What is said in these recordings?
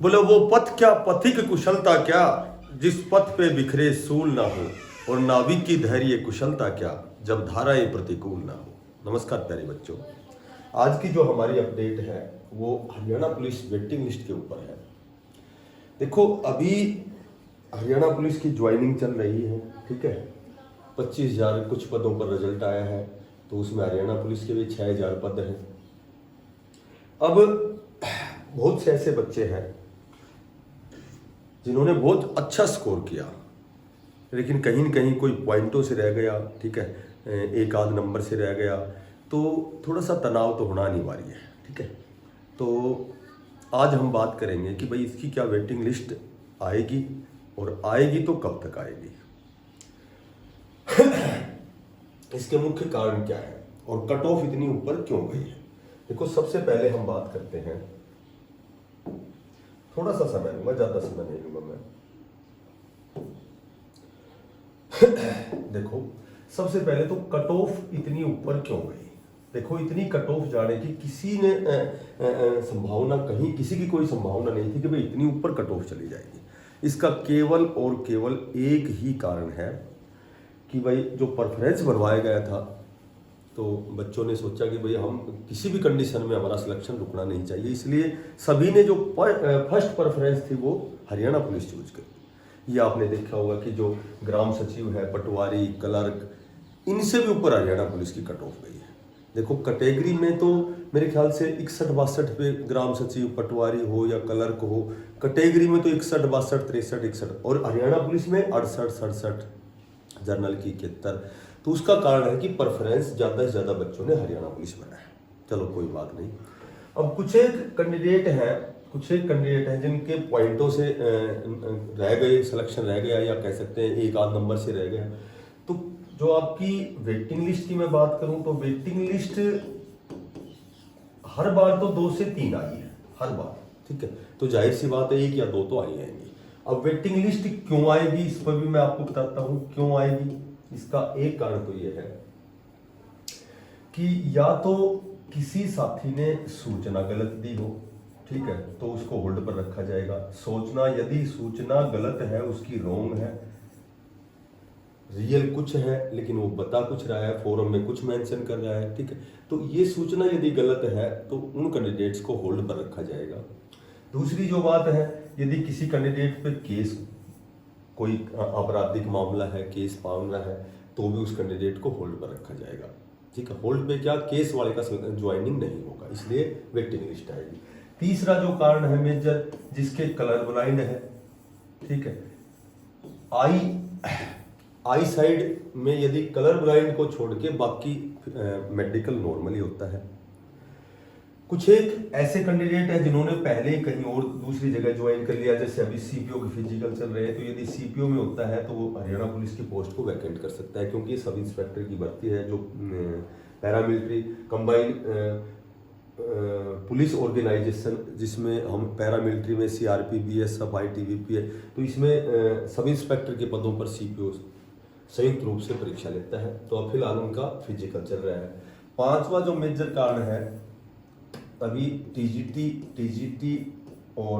बोले वो पथ क्या पथिक कुशलता क्या, जिस पथ पे बिखरे सूल ना हो, और नाविक की धैर्य कुशलता क्या, जब धाराएं प्रतिकूल ना हो। नमस्कार प्यारे बच्चों, आज की जो हमारी अपडेट है वो हरियाणा पुलिस वेटिंग लिस्ट के ऊपर है। देखो अभी हरियाणा पुलिस की ज्वाइनिंग चल रही है, ठीक है। 25,000 कुछ पदों पर रिजल्ट आया है, तो उसमें हरियाणा पुलिस के भी 6,000 पद हैं। अब बहुत से ऐसे बच्चे हैं जिन्होंने बहुत अच्छा स्कोर किया, लेकिन कहीं न कहीं कोई पॉइंटों से रह गया, ठीक है, एक आध नंबर से रह गया, तो थोड़ा सा तनाव तो होना अनिवार्य है, ठीक है। तो आज हम बात करेंगे कि भाई इसकी क्या वेटिंग लिस्ट आएगी, और आएगी तो कब तक आएगी, इसके मुख्य कारण क्या है, और कट ऑफ इतनी ऊपर क्यों गई है। देखो सबसे पहले हम बात करते हैं, थोड़ा सा समय लूंगा, ज्यादा समय नहीं लूंगा मैं। देखो सबसे पहले तो कट ऑफ इतनी ऊपर क्यों गई। देखो इतनी कट ऑफ जाने की किसी ने संभावना, कहीं किसी की कोई संभावना नहीं थी कि भाई इतनी ऊपर कट ऑफ चली जाएगी। इसका केवल और केवल एक ही कारण है कि भाई जो प्रेफरेंस बनवाया गया था, तो बच्चों ने सोचा कि भाई हम किसी भी कंडीशन में हमारा सिलेक्शन रुकना नहीं चाहिए, इसलिए सभी ने जो फर्स्ट प्रेफरेंस थी वो हरियाणा पुलिस चूज करी। ये आपने देखा होगा कि जो ग्राम सचिव है, पटवारी, क्लर्क, इनसे भी ऊपर हरियाणा पुलिस की कट ऑफ गई है। देखो कैटेगरी में तो मेरे ख्याल से 61-62 पे ग्राम सचिव, पटवारी हो या क्लर्क हो, कैटेगरी में तो 61-62, 63-61, और हरियाणा पुलिस में 68-67, जनरल की 71। तो उसका कारण है कि प्रेफरेंस ज़्यादा से ज़्यादा बच्चों ने हरियाणा पुलिस बनाया। चलो कोई बात नहीं। अब कुछ एक कैंडिडेट हैं जिनके पॉइंटों से रह गए, सिलेक्शन रह गया, या कह सकते हैं एक आध नंबर से रह गया। तो जो आपकी वेटिंग लिस्ट की मैं बात करूं तो वेटिंग लिस्ट हर बार तो 2 से 3 आई है, हर बार, ठीक है। तो जाहिर सी बात है 1 या 2 तो आई आएंगी। अब वेटिंग लिस्ट क्यों आएगी, इस पर भी मैं आपको बताता हूं क्यों आएगी। इसका एक कारण तो यह है कि या तो किसी साथी ने सूचना गलत दी हो, ठीक है, तो उसको होल्ड पर रखा जाएगा। यदि सूचना गलत है, उसकी रॉन्ग है, रियल कुछ है लेकिन वो बता कुछ रहा है, फोरम में कुछ मेंशन कर रहा है, ठीक है, तो ये सूचना यदि गलत है तो उन कैंडिडेट्स को होल्ड पर रखा जाएगा। दूसरी जो बात है, यदि किसी कैंडिडेट पे केस, कोई आपराधिक मामला है, केस मामला है, तो भी उस कैंडिडेट को होल्ड पर रखा जाएगा, ठीक है। होल्ड पे क्या, केस वाले का ज्वाइनिंग नहीं होगा, इसलिए वेटिंग लिस्ट आएगी। तीसरा जो कारण है मेजर, जिसके कलर ब्लाइंड है, ठीक है, आई साइड में यदि कलर ब्लाइंड को छोड़ के बाकी मेडिकल नॉर्मली होता है। कुछ एक ऐसे कैंडिडेट हैं जिन्होंने पहले ही कहीं और दूसरी जगह ज्वाइन कर लिया, जैसे अभी सीपीओ के फिजिकल चल रहे हैं, तो यदि सीपीओ में होता है तो वो हरियाणा पुलिस की पोस्ट को वैकेंट कर सकता है, क्योंकि सब इंस्पेक्टर की भर्ती है जो पैरामिलिट्री कंबाइंड पुलिस ऑर्गेनाइजेशन, जिसमें हम पैरामिलिट्री में सीआरपी, बीएसएफ, आईटीबीपी है, तो इसमें सब इंस्पेक्टर के पदों पर सीपीओ संयुक्त रूप से परीक्षा लेता है। तो अब फिलहाल उनका फिजिकल चल रहा है। पांचवा जो मेजर कारण है, अभी टीजीटी और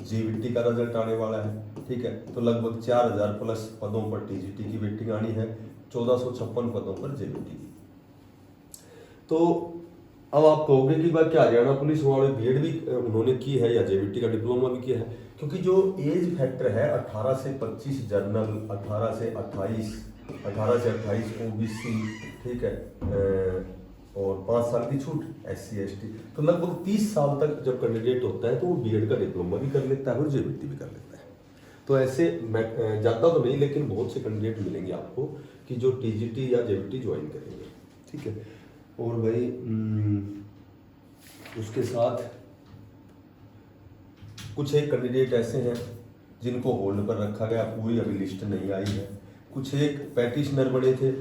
जीवीटी का रिजल्ट आने वाला है, ठीक है, तो लगभग 4,000 प्लस पदों पर टीजीटी की वेटिंग आनी है, 1456 पदों पर जेवीटी की। तो अब आप कहोगे कि भाई क्या हरियाणा पुलिस वाले बीएड भी उन्होंने की है या जेवीटी का डिप्लोमा भी किया है, क्योंकि जो एज फैक्टर है 18 से 25 जनरल, 18 से 28 ओबीसी, ठीक है, और 5 साल की छूट SC ST, तो लगभग 30 साल तक जब कैंडिडेट होता है तो वो बीएड का डिप्लोमा भी कर लेता है और जेवीटी भी कर लेता है। तो ऐसे ज़्यादा तो नहीं, लेकिन बहुत से कैंडिडेट मिलेंगे आपको कि जो टीजीटी या जेवीटी ज्वाइन करेंगे, ठीक है। और भाई उसके साथ कुछ एक कैंडिडेट ऐसे हैं जिनको होल्ड पर रखा गया, पूरी अभी लिस्ट नहीं आई है। कुछ एक पैटिशनर बने थे,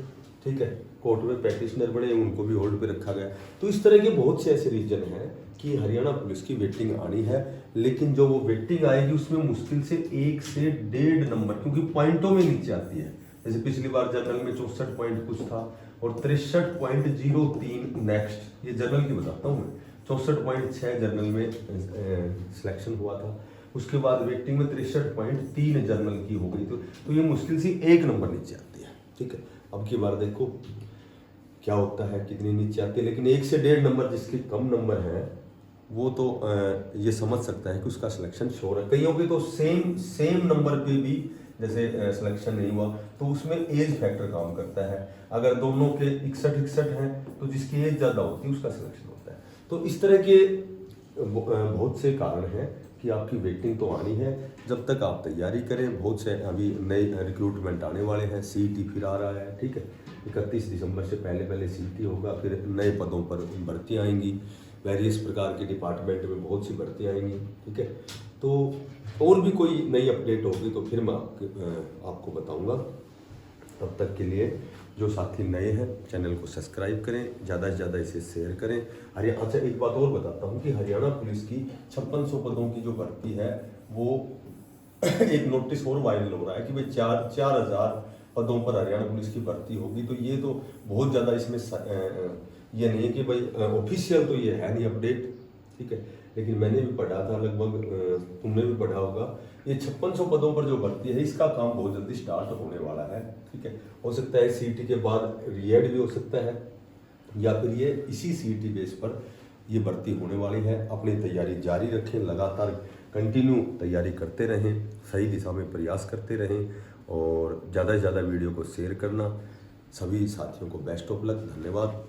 ठीक है, कोर्ट में पैटिशनर बने, उनको भी होल्ड पे रखा गया। तो इस तरह के बहुत से ऐसे रीजन हैं कि हरियाणा पुलिस की वेटिंग आनी है, लेकिन जो वो वेटिंग आएगी उसमें मुश्किल से 1 से 1.5 नंबर, क्योंकि पॉइंटों में नीचे आती है। जैसे पिछली बार जनरल में 64 पॉइंट कुछ था और 63.03 नेक्स्ट, ये जनरल की बताता हूँ मैं, 64.6 जनरल में सिलेक्शन हुआ था। उसके बाद वेटिंग में 63.3 जनरल की हो गई। तो ये मुश्किल से 1 नंबर नीचे आती है, ठीक है। अब की बार देखो क्या होता है, कितनी नीचे आती है। लेकिन 1 से 1.5 नंबर जिसके कम नंबर हैं वो तो ये समझ सकता है कि उसका सिलेक्शन श्योर है। कईयों के तो सेम नंबर पे भी जैसे सिलेक्शन नहीं हुआ तो उसमें एज फैक्टर काम करता है। अगर दोनों के 61 हैं तो जिसकी एज ज़्यादा होती है उसका सिलेक्शन होता है। तो इस तरह के बहुत से कारण हैं कि आपकी वेटिंग तो आनी है। जब तक आप तैयारी करें, बहुत से अभी नए रिक्रूटमेंट आने वाले हैं, सीईटी फिर आ रहा है, ठीक है। 31 दिसंबर से पहले सीईटी होगा, फिर नए पदों पर भर्तियाँ आएंगी, वेरियस प्रकार के डिपार्टमेंट में बहुत सी भर्तियाँ आएंगी, ठीक है। तो और भी कोई नई अपडेट होगी तो फिर मैं आपको बताऊंगा। तब तक के लिए जो साथी नए हैं चैनल को सब्सक्राइब करें, ज़्यादा से ज़्यादा इसे शेयर करें। अच्छा एक बात और बताता हूँ कि हरियाणा पुलिस की 5600 पदों की जो भर्ती है वो एक नोटिस और वायरल हो रहा है कि भाई 4000 पदों पर हरियाणा पुलिस की भर्ती होगी। तो ये तो बहुत ज़्यादा इसमें ये नहीं है कि भाई ऑफिशियल तो ये है नहीं अपडेट, ठीक है। लेकिन मैंने भी पढ़ा था, लगभग तुमने भी पढ़ा होगा, ये 5600 पदों पर जो भर्ती है इसका काम बहुत जल्दी स्टार्ट होने वाला है, ठीक है। हो सकता है सीईटी के बाद रीएड भी हो सकता है या फिर ये इसी सीईटी बेस पर ये भर्ती होने वाली है। अपनी तैयारी जारी रखें, लगातार कंटिन्यू तैयारी करते रहें, सही दिशा में प्रयास करते रहें और ज़्यादा से ज़्यादा वीडियो को शेयर करना। सभी साथियों को बेस्ट ऑफ लक। धन्यवाद।